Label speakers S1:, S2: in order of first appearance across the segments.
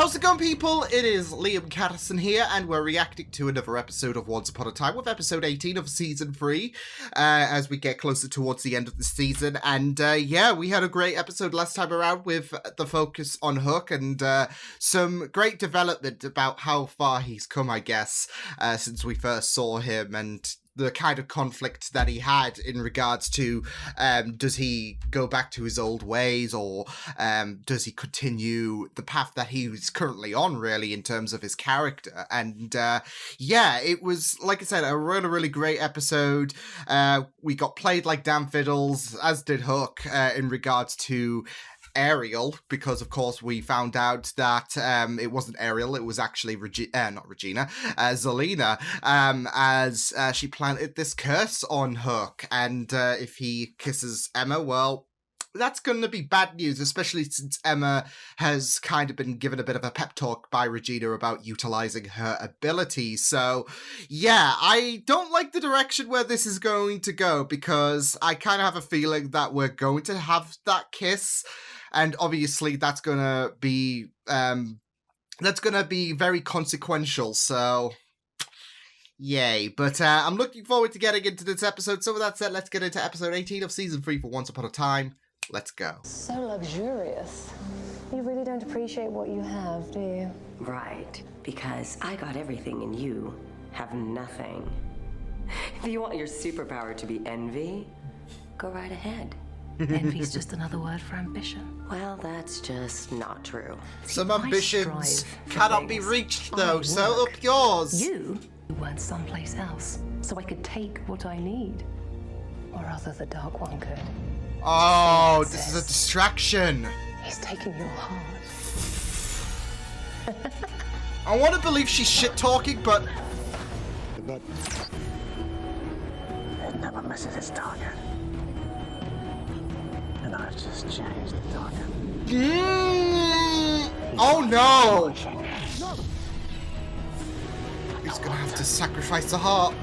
S1: How's it going, people? It is Liam Catterson here, and we're reacting to another episode of Once Upon a Time with episode 18 of Season 3, as we get closer towards the end of the season. And yeah, we had a great episode last time around with the focus on Hook, and some great development about how far he's come, I guess, since we first saw him, and the kind of conflict that he had in regards to does he go back to his old ways, or does he continue the path that he's currently on, really, in terms of his character. And yeah, it was, like I said, a really great episode. We got played like damn fiddles, as did Hook, in regards to Ariel, because of course we found out that it wasn't Ariel, it was actually Zelina, as she planted this curse on Hook, and if he kisses Emma, well, that's going to be bad news, especially since Emma has kind of been given a bit of a pep talk by Regina about utilizing her abilities. So yeah, I don't like the direction where this is going to go, because I kind of have a feeling that we're going to have that kiss. And obviously that's going to be very consequential, so yay. But I'm looking forward to getting into this episode. So with that said, let's get into episode 18 of Season 3 for Once Upon a Time. Let's go.
S2: So luxurious. You really don't appreciate what you have, do you?
S3: Right, because I got everything and you have nothing. If you want your superpower to be envy, go right ahead.
S2: Envy's just another word for ambition.
S3: Well, that's just not true.
S1: Some ambitions cannot be reached, though, so up yours.
S2: You went someplace else, so I could take what I need. Or rather, the Dark One could.
S1: Oh, this is a distraction.
S2: He's taken your heart.
S1: I want to believe she's shit-talking, but
S4: It never misses its target. And I've just changed the target.
S1: Oh no! He's gonna have to sacrifice the heart.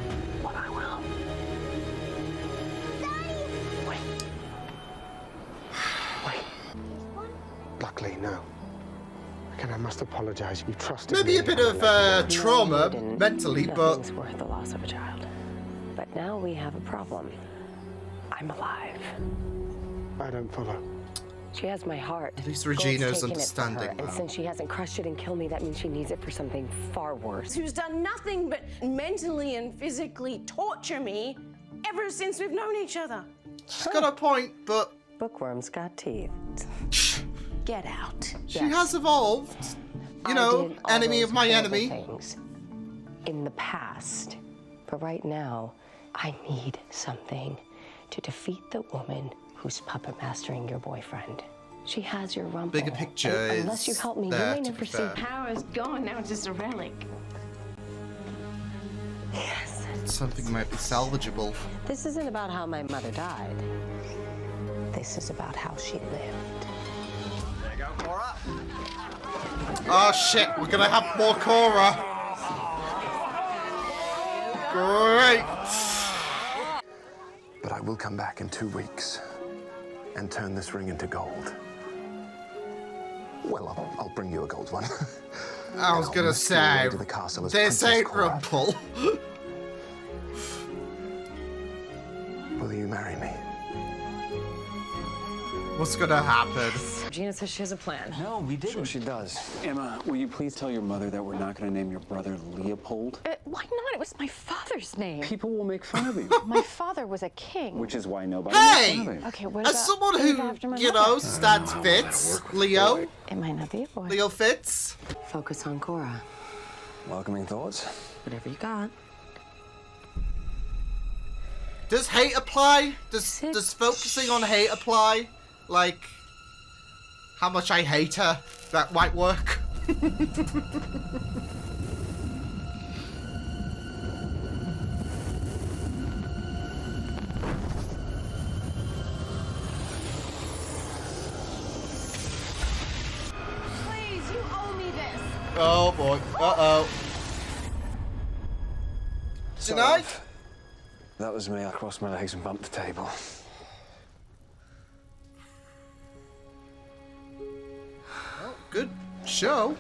S4: But I will. Wait. Luckily, no. Again, I must apologize. You trusted me.
S1: Maybe a bit of trauma mentally, but
S3: Nothing's worth the loss of a child. But now we have a problem. I'm alive.
S4: I don't follow.
S3: She has my heart.
S1: at least
S3: Gold's
S1: Regina's
S3: taken it for
S1: understanding
S3: her,
S1: now.
S3: and since she hasn't crushed it and killed me, that means she needs it for something far worse.
S5: Who's done nothing but mentally and physically torture me ever since we've known each other.
S1: She's got a point, but
S3: Bookworm's got teeth.
S5: Get out.
S1: she has evolved. You know, enemy of my enemy.
S3: Things in the past, but right now, I need something to defeat the woman who's puppet mastering your boyfriend. She has your rumple.
S1: Bigger picture
S3: and
S1: is
S3: unless you help me, you
S1: there,
S3: may
S1: to
S3: never
S1: be
S3: see
S1: fair.
S5: Power's gone, now it's just a relic.
S3: Yes.
S1: Something might be salvageable.
S3: This isn't about how my mother died. This is about how she lived.
S1: Oh shit, we're gonna have more Cora. Great.
S4: But I will come back in 2 weeks and turn this ring into gold. Well, I'll bring you a gold one.
S1: I was gonna say, this ain't Rumple.
S4: Will you marry me?
S1: What's gonna happen?
S2: Gina says she has a plan.
S6: No, we didn't.
S4: Sure she does.
S6: Emma, will you please tell your mother that we're not going to name your brother Leopold?
S7: Why not? It was my father's name.
S6: People will make fun of you.
S7: My father was a king.
S6: Which is why nobody
S1: Hey!
S6: makes fun of him.
S7: Okay, what
S1: As
S7: about
S1: someone
S7: named after
S1: who,
S7: my
S1: you
S7: mother?
S1: know, stands Fitz, Leo,
S7: It might not be a boy.
S1: Leo Fitz.
S3: Focus on Cora.
S4: Welcoming thoughts?
S3: Whatever you got.
S1: Does hate apply? Does focusing on hate apply? Like, how much I hate her? That might work.
S5: Please, you owe me this.
S1: Oh boy. Uh-oh. Tonight?
S4: That was me. I crossed my legs and bumped the table.
S1: Good show.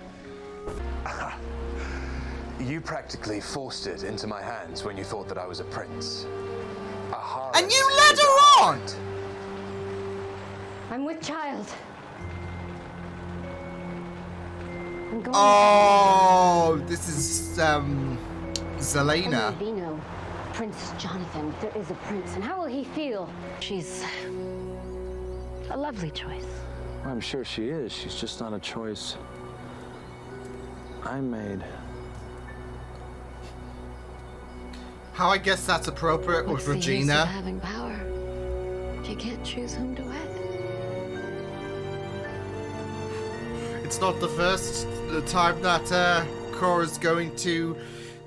S8: You practically forced it into my hands when you thought that I was a prince.
S1: And you led her on!
S3: I'm with child. I'm going
S1: Oh, this is, Zelena.
S7: Vino, Prince Jonathan. There is a prince, and how will he feel? She's a lovely choice.
S6: I'm sure she is. She's just not a choice I made.
S1: How I guess that's appropriate
S7: What's
S1: with
S7: the use of
S1: Regina.
S7: having power if you can't choose whom to wed?
S1: It's not the first time that Cora's going to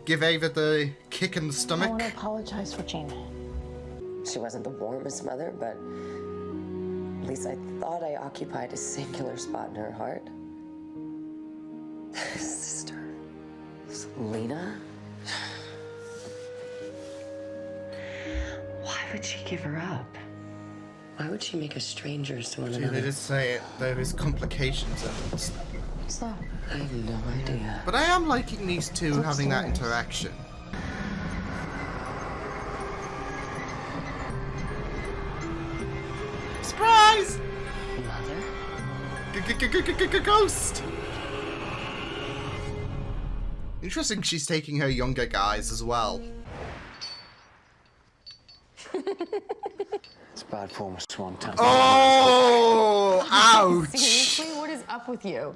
S1: give Ava the kick in the
S2: I
S1: stomach.
S2: want to apologize for Gina.
S3: She wasn't the warmest mother, but at least I thought I occupied a singular spot in her heart. Sister. Lena? Why would she give her up? Why would she make us strangers to one
S1: Gee,
S3: another?
S1: they did say it. There is complications and stuff.
S2: What's that?
S3: I have no idea.
S1: But I am liking these two having that interaction. Surprise!
S3: Mother?
S1: Ghost! Interesting she's taking her younger guys as well.
S6: It's bad form of swan tongue.
S1: Oh! Ouch!
S2: Seriously, what is up with you?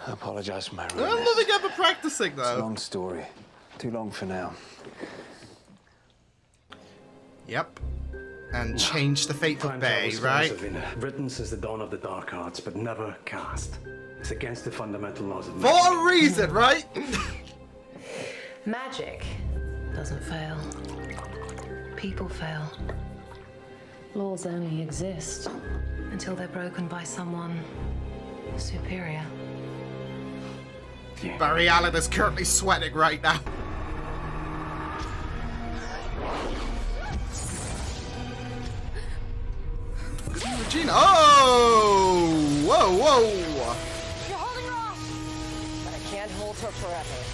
S6: I apologize for my
S1: I'm
S6: rudeness.
S1: loving ever practicing
S6: It's a
S1: though.
S6: long story. Too long for now.
S1: Yep. And change the fate of Bay, right?
S9: Written since the dawn of the dark arts, but never cast. It's against the fundamental laws of
S1: For a reason, right?
S2: Magic doesn't fail. People fail. Laws only exist until they're broken by someone superior.
S1: Barry Allen is currently sweating right now. Regina. Oh! Whoa, whoa!
S3: You're holding her off! But I can't hold her forever.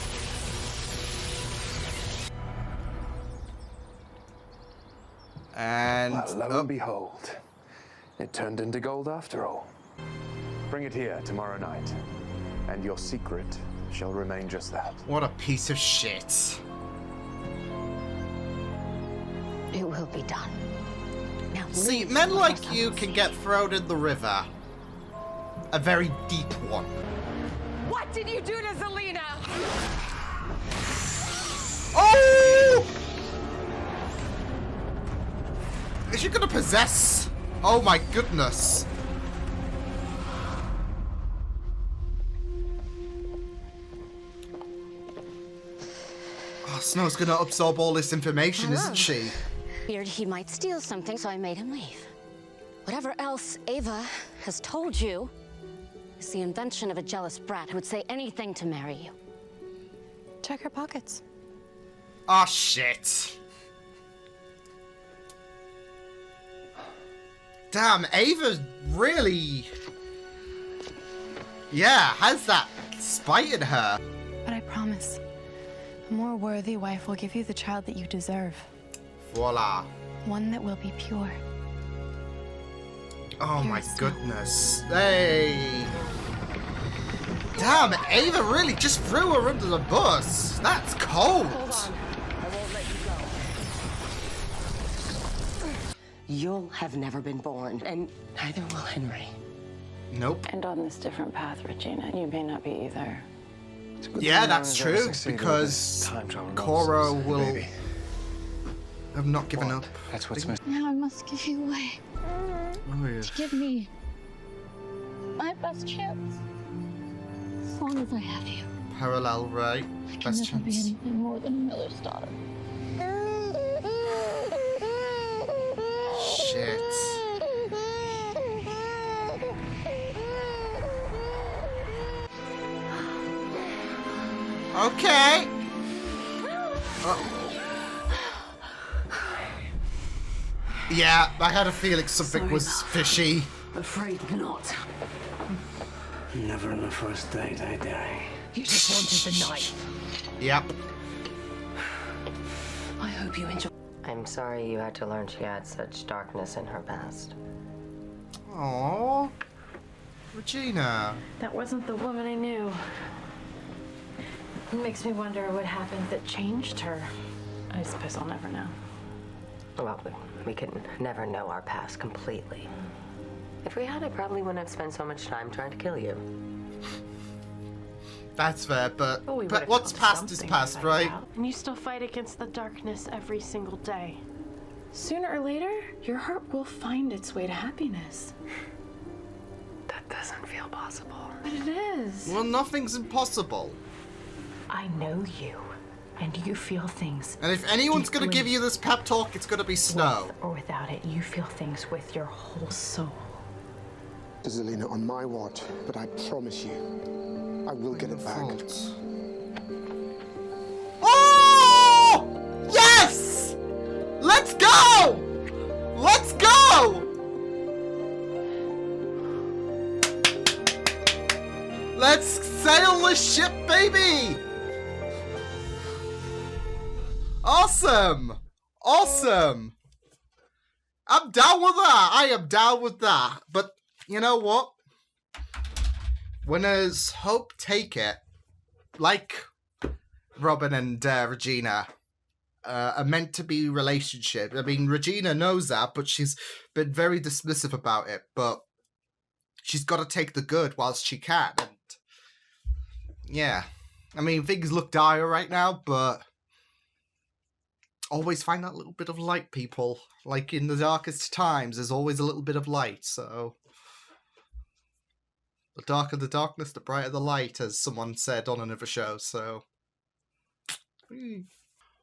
S1: And
S8: Well, lo and behold, it turned into gold after all. Bring it here tomorrow night, and your secret shall remain just that.
S1: what a piece of shit.
S7: It will be done. Now
S1: See,
S7: leave
S1: men
S7: so
S1: like
S7: others
S1: you
S7: cannot
S1: can
S7: see.
S1: get thrown in the river. A very deep one.
S7: What did you do to Zelena?
S1: Oh! Is she gonna possess? Oh my goodness. Oh, Snow's gonna absorb all this information, isn't she?
S7: Feared he might steal something, so I made him leave. Whatever else Ava has told you is the invention of a jealous brat who would say anything to marry you.
S2: Check her pockets.
S1: Oh shit. Damn, Ava really... Yeah, has that spite in her.
S2: But I promise, a more worthy wife will give you the child that you deserve.
S1: Voila.
S2: One that will be pure.
S1: Oh my
S2: Here's Snow.
S1: goodness. Hey. Damn, Ava really just threw her under the bus. That's cold.
S3: Hold on. I won't let you go. You'll have never been born, and neither will Henry.
S1: Nope.
S10: And on this different path, Regina, you may not be either.
S1: Yeah, that's true, because Cora will have not given up.
S6: That's what's missing.
S7: Now I must give you away.
S1: Oh, yeah.
S7: Give me my best chance. As long as I have you,
S1: Parallel, right?
S7: I can
S1: Best
S7: never be
S1: chance.
S7: anything more than a miller's daughter.
S1: Shit. Okay. Yeah, I had a feeling something was fishy.
S3: Afraid not.
S9: Never on the first date, I.
S2: You just wanted the knife.
S1: Yep.
S2: I hope you enjoy.
S3: I'm sorry you had to learn she had such darkness in her past.
S1: Aww. Regina.
S10: That wasn't the woman I knew. It makes me wonder what happened that changed her. I suppose I'll never know.
S3: Well, we can never know our past completely. If we had, I probably wouldn't have spent so much time trying to kill you.
S1: That's fair, but,
S10: Well, we
S1: but
S10: would've
S1: what's
S10: found
S1: past is
S10: something
S1: past,
S10: to fight
S1: right?
S10: about. And you still fight against the darkness every single day. Sooner or later, your heart will find its way to happiness.
S3: That doesn't feel possible.
S10: But it is.
S1: Well, nothing's impossible.
S2: I know you, and you feel things.
S1: And if anyone's gonna
S2: deeply.
S1: give you this pep talk, it's gonna be Snow.
S2: With or without it, you feel things with your whole soul.
S4: Zelina, on my watch, but I promise you, I will get it back.
S1: Oh! Yes! Let's go! Let's go! Let's sail the ship, baby! Awesome! Awesome! I'm down with that. I am down with that. But you know what? Winners hope take it. Like Robin and Regina. A meant to be relationship. I mean, Regina knows that, but she's been very dismissive about it. But she's got to take the good whilst she can. And yeah. I mean, things look dire right now, but always find that little bit of light, people. Like in the darkest times, there's always a little bit of light, so the darker the darkness, the brighter the light, as someone said on another show, so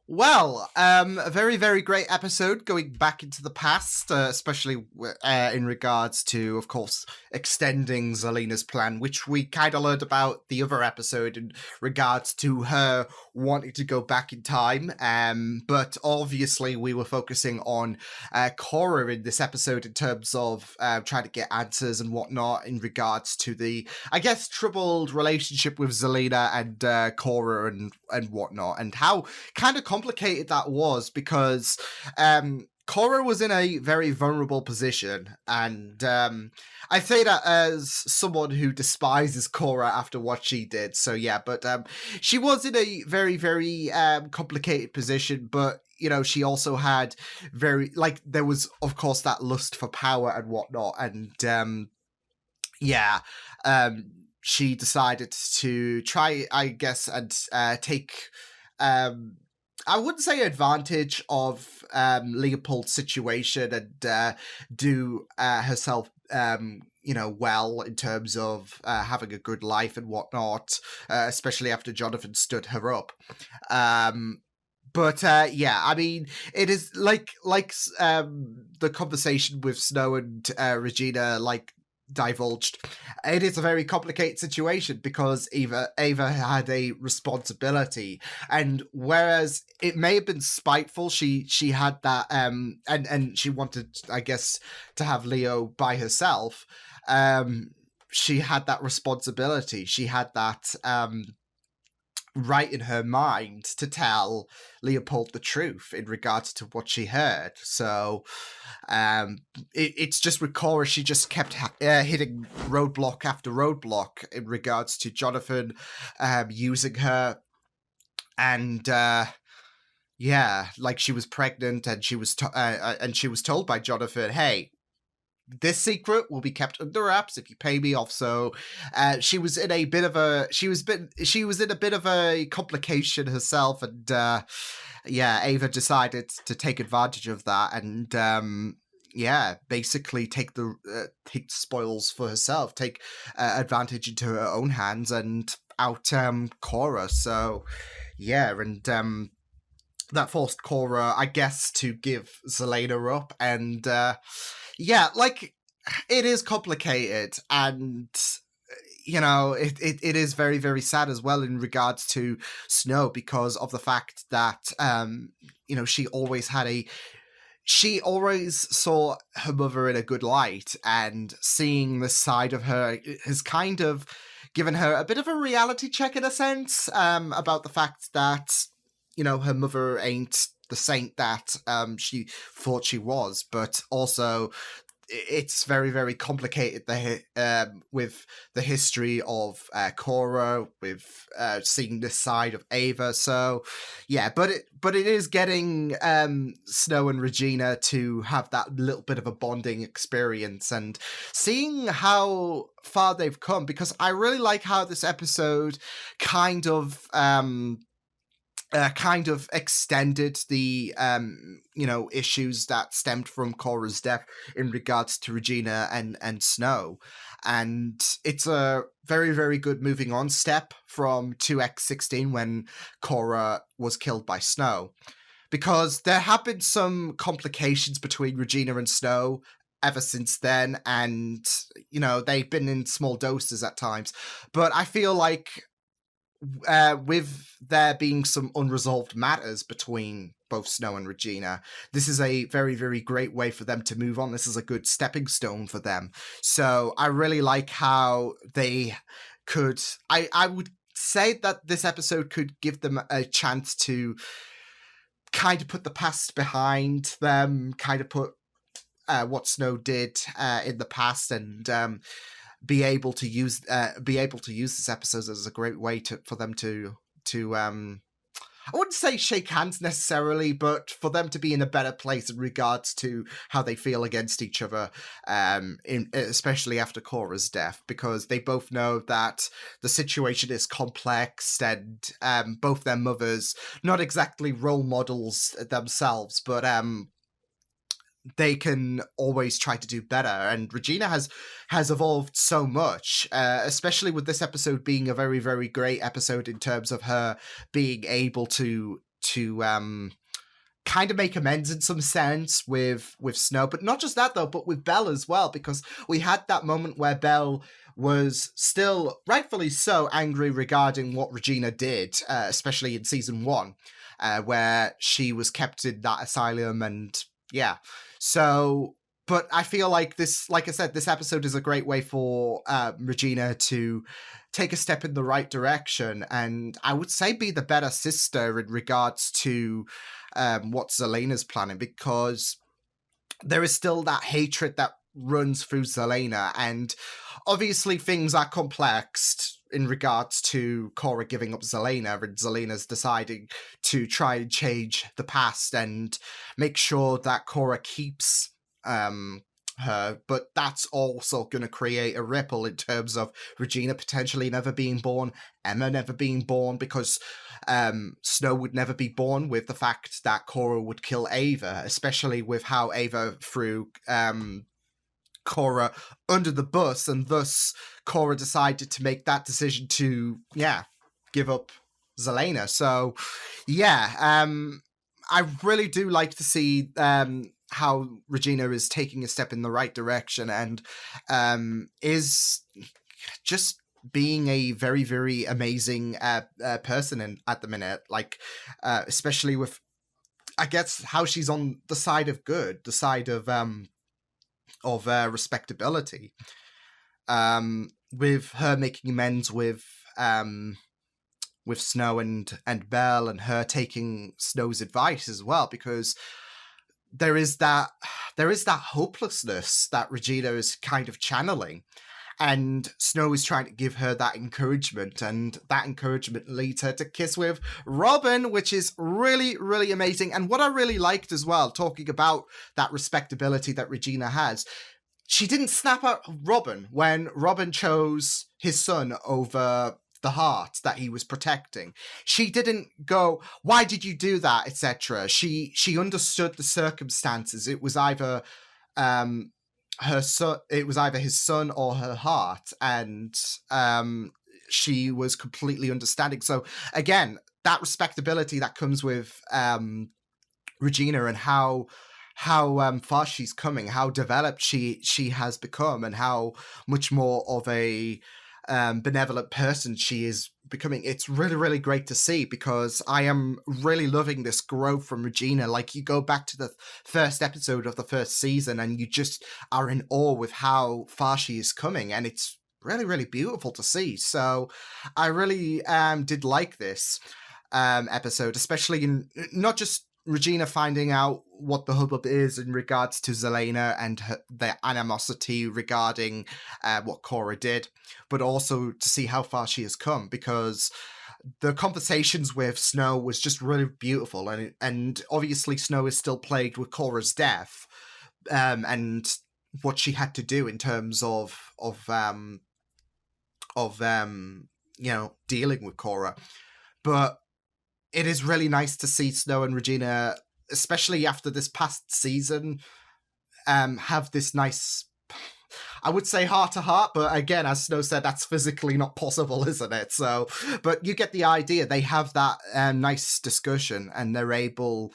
S1: well, a very, very great episode going back into the past, especially in regards to, of course, extending Zelina's plan, which we kind of learned about the other episode in regards to her wanting to go back in time. But obviously we were focusing on Cora in this episode in terms of trying to get answers and whatnot in regards to the, I guess, troubled relationship with Zelina and Cora and whatnot, and how kind of complicated that was, because Cora was in a very vulnerable position, and I say that as someone who despises Cora after what she did, so yeah, but she was in a very, very complicated position, but you know, she also had there was, of course, that lust for power and whatnot, and she decided to try, I guess, and take I wouldn't say advantage of Leopold's situation and do herself well in terms of having a good life and whatnot, especially after Jonathan stood her up. But I mean, it is like the conversation with Snow and Regina divulged. It is a very complicated situation because Ava had a responsibility, and whereas it may have been spiteful, she had that and she wanted, I guess, to have Leo by herself. She had that responsibility. She had that right in her mind to tell Leopold the truth in regards to what she heard. So it's just with Cora, she just kept hitting roadblock after roadblock in regards to Jonathan using her, and she was pregnant, and she was told by Jonathan, hey, this secret will be kept under wraps if you pay me off. So she was in a bit of a complication herself, and Ava decided to take advantage of that and basically take the spoils for herself, take advantage into her own hands and out Cora. So that forced Cora, I guess, to give Zelina up, and it is complicated, and it is very, very sad as well in regards to Snow, because of the fact that she always had she always saw her mother in a good light, and seeing this side of her has kind of given her a bit of a reality check in a sense, about the fact that, you know, her mother ain't the saint that she thought she was, but also it's very, very complicated with the history of Cora, with seeing this side of Ava. So, yeah, but it is getting Snow and Regina to have that little bit of a bonding experience, and seeing how far they've come, because I really like how this episode kind of extended the issues that stemmed from Cora's death in regards to Regina and Snow, and it's a very, very good moving on step from 2X16 when Cora was killed by Snow, because there have been some complications between Regina and Snow ever since then, and they've been in small doses at times, but I feel like with there being some unresolved matters between both Snow and Regina, this is a very, very great way for them to move on. This is a good stepping stone for them. So I really like how they could... I would say that this episode could give them a chance to kind of put the past behind them, kind of put what Snow did in the past, and be able to use this episode as a great way for them to I wouldn't say shake hands necessarily, but for them to be in a better place in regards to how they feel against each other, especially after Cora's death, because they both know that the situation is complex, and both their mothers, not exactly role models themselves, but they can always try to do better. And Regina has evolved so much, especially with this episode being a very, very great episode in terms of her being able to kind of make amends in some sense with Snow. But not just that, though, but with Belle as well, because we had that moment where Belle was still, rightfully so, angry regarding what Regina did, especially in season 1, where she was kept in that asylum, and yeah. So, but I feel like this, like I said, this episode is a great way for Regina to take a step in the right direction, and I would say be the better sister in regards to what Zelena's planning, because there is still that hatred that runs through Zelena, and obviously things are complex in regards to Cora giving up Zelena, and Zelena's deciding to try and change the past and make sure that Cora keeps her, but that's also going to create a ripple in terms of Regina potentially never being born, Emma never being born, because Snow would never be born with the fact that Cora would kill Ava, especially with how Ava threw Cora under the bus, and thus Cora decided to make that decision to give up Zelena. So I really do like to see how Regina is taking a step in the right direction, and is just being a very, very amazing person at the minute, like especially with, I guess, how she's on the side of good, the side of respectability, with her making amends with Snow and Belle, and her taking Snow's advice as well, because there is that hopelessness that Regina is kind of channeling, and Snow is trying to give her that encouragement, and that encouragement leads her to kiss with Robin, which is really, really amazing. And what I really liked as well, talking about that respectability that Regina has, she didn't snap at Robin when Robin chose his son over the heart that he was protecting. She didn't go, "Why did you do that?" etc. She understood the circumstances. It was either her son, it was either his son or her heart, and she was completely understanding. So again, that respectability that comes with Regina, and how far she's coming, how developed she has become, and how much more of a benevolent person she is becoming. It's really, really great to see, because I am really loving this growth from Regina. Like, you go back to the first episode of the first season and you just are in awe with how far she is coming, and it's really, really beautiful to see. So I really did like this episode, especially in not just Regina finding out what the hubbub is in regards to Zelena and the animosity regarding what Cora did, but also to see how far she has come, because the conversations with Snow was just really beautiful, and obviously Snow is still plagued with Cora's death, and what she had to do in terms of dealing with Cora. But it is really nice to see Snow and Regina, especially after this past season, have this nice, I would say, heart-to-heart, but again, as Snow said, that's physically not possible, isn't it? So, but you get the idea. They have that nice discussion, and they're able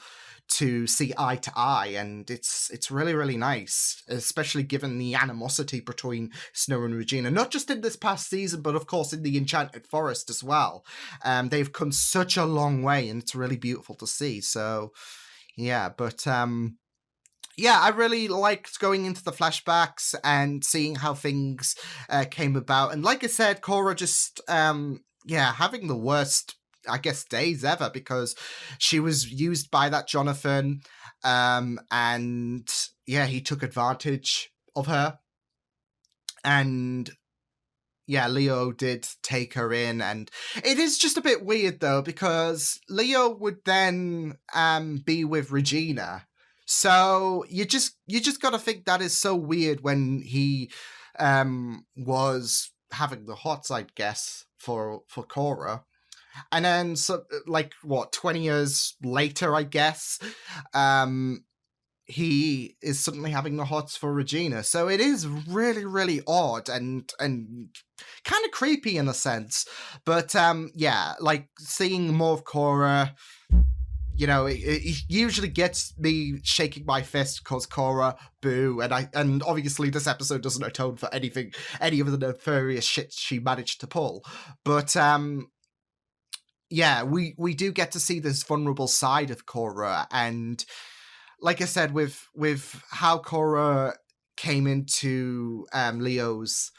S1: to see eye to eye, and it's really, really nice, especially given the animosity between Snow and Regina, not just in this past season, but of course in the Enchanted Forest as well. They've come such a long way, and it's really beautiful to see. So yeah, but yeah, I really liked going into the flashbacks and seeing how things came about. And like I said, Cora just having the worst, I guess, days ever, because she was used by that Jonathan, and yeah, he took advantage of her, and yeah, Leo did take her in, and it is just a bit weird though, because Leo would then be with Regina, so you just gotta think that is so weird when he was having the hots, I guess, for Cora. And then, so, like, 20 years later, I guess, he is suddenly having the hots for Regina. So it is really, really odd and kind of creepy in a sense. But yeah, like, seeing more of Cora, it usually gets me shaking my fist because Cora, boo, and obviously this episode doesn't atone for any of the nefarious shit she managed to pull. But yeah, we do get to see this vulnerable side of Cora, and like I said, with how Cora came into Leo's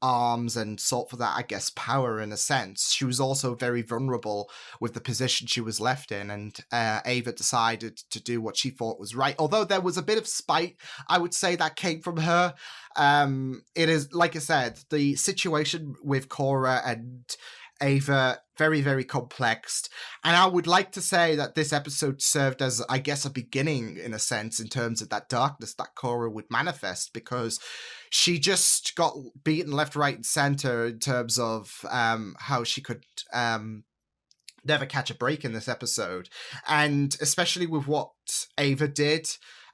S1: arms and sought for that, I guess, power in a sense, she was also very vulnerable with the position she was left in, and Ava decided to do what she thought was right. Although there was a bit of spite, I would say, that came from her. It is, like I said, the situation with Cora and Ava, very, very complex. And I would like to say that this episode served as, I guess, a beginning, in a sense, in terms of that darkness that Cora would manifest, because she just got beaten left, right, and center in terms of how she could never catch a break in this episode. And especially with what Ava did.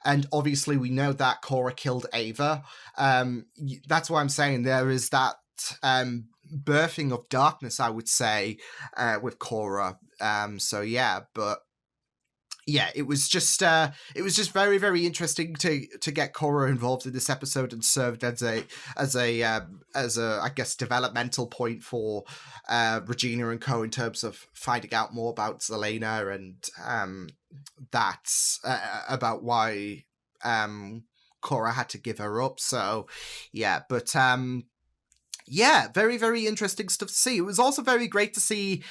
S1: And obviously we know that Cora killed Ava. That's why I'm saying there is that birthing of darkness, I would say, with Cora. So yeah, but yeah, it was just very, very interesting to get Cora involved in this episode, and served as a I guess developmental point for Regina and co, in terms of finding out more about Zelena, and that's about why Cora had to give her up. So yeah, but yeah, very, very interesting stuff to see. It was also very great to see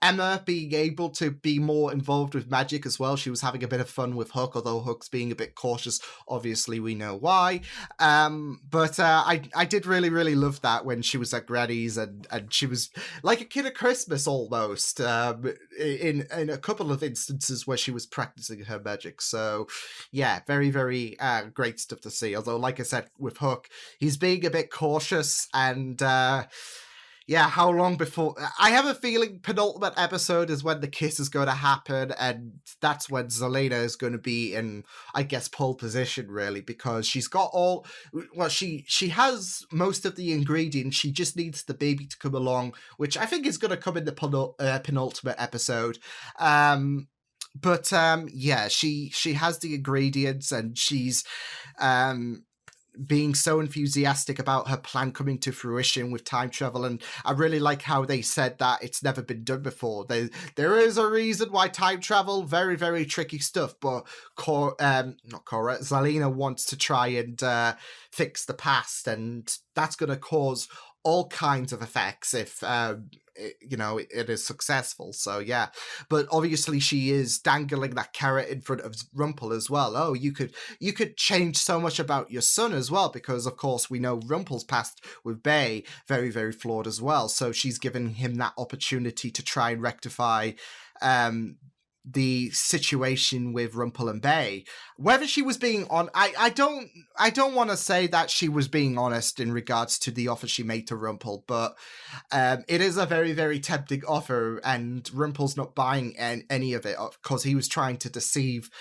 S1: Emma being able to be more involved with magic as well. She was having a bit of fun with Hook, although Hook's being a bit cautious. Obviously, we know why. But I did really, really love that when she was at Granny's, and she was like a kid at Christmas almost, in a couple of instances where she was practicing her magic. So yeah, very, very great stuff to see. Although, like I said, with Hook, he's being a bit cautious, and yeah, how long before? I have a feeling penultimate episode is when the kiss is going to happen, and that's when Zelena is going to be in, I guess, pole position, really, because she's got she has most of the ingredients. She just needs the baby to come along, which I think is going to come in the penultimate episode. But yeah, she has the ingredients, and she's being so enthusiastic about her plan coming to fruition with time travel. And I really like how they said that it's never been done before. There is a reason why time travel, very, very tricky stuff, but Zelena wants to try and fix the past, and that's going to cause all kinds of effects if it is successful. So yeah, but obviously she is dangling that carrot in front of Rumpel as well. Oh, you could change so much about your son as well, because of course we know Rumpel's past with Bay very, very flawed as well. So she's given him that opportunity to try and rectify the situation with Rumpel and Bay. Whether she was being I don't want to say that she was being honest in regards to the offer she made to Rumpel, but it is a very, very tempting offer, and Rumpel's not buying any of it because he was trying to deceive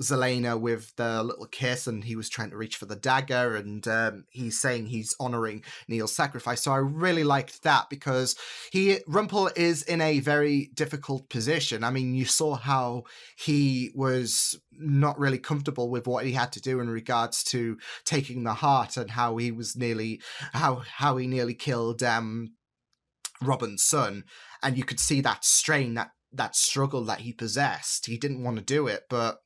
S1: Zelena with the little kiss, and he was trying to reach for the dagger, and he's saying he's honoring Neil's sacrifice. So I really liked that, because Rumpel is in a very difficult position. I mean, you saw how he was not really comfortable with what he had to do in regards to taking the heart, and how he was how he nearly killed Robin's son, and you could see that strain, that struggle that he possessed. He didn't want to do it, but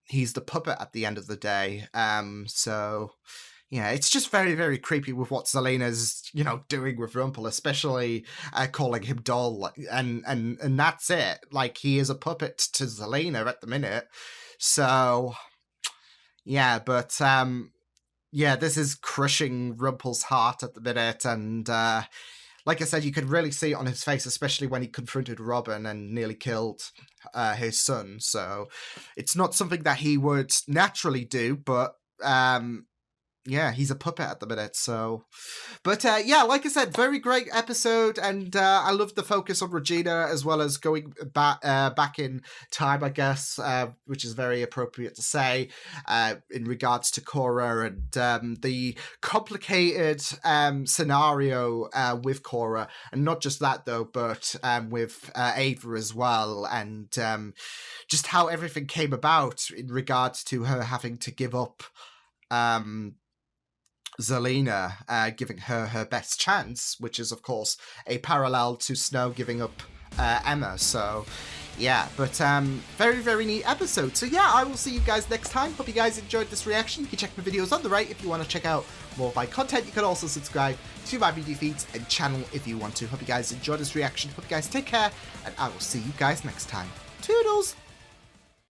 S1: he's the puppet at the end of the day. So yeah, it's just very, very creepy with what Zelena's, doing with Rumpel, especially calling him doll, and that's it. Like, he is a puppet to Zelena at the minute. So yeah, but this is crushing Rumpel's heart at the minute, and like I said, you could really see it on his face, especially when he confronted Robin and nearly killed his son. So it's not something that he would naturally do, but he's a puppet at the minute. So, but like I said, very great episode, and I love the focus on Regina, as well as going back in time, I guess, which is very appropriate to say in regards to Cora, and the complicated scenario with Cora, and not just that though, but with Ava as well, and just how everything came about in regards to her having to give up Zelena, giving her best chance, which is of course a parallel to Snow giving up Emma. So yeah, but very, very neat episode. So yeah, I will see you guys next time. Hope you guys enjoyed this reaction. You can check my videos on the right if you want to check out more of my content. You can also subscribe to my video feeds and channel if you want to. Hope you guys enjoyed this reaction. Hope you guys take care, and I will see you guys next time. Toodles!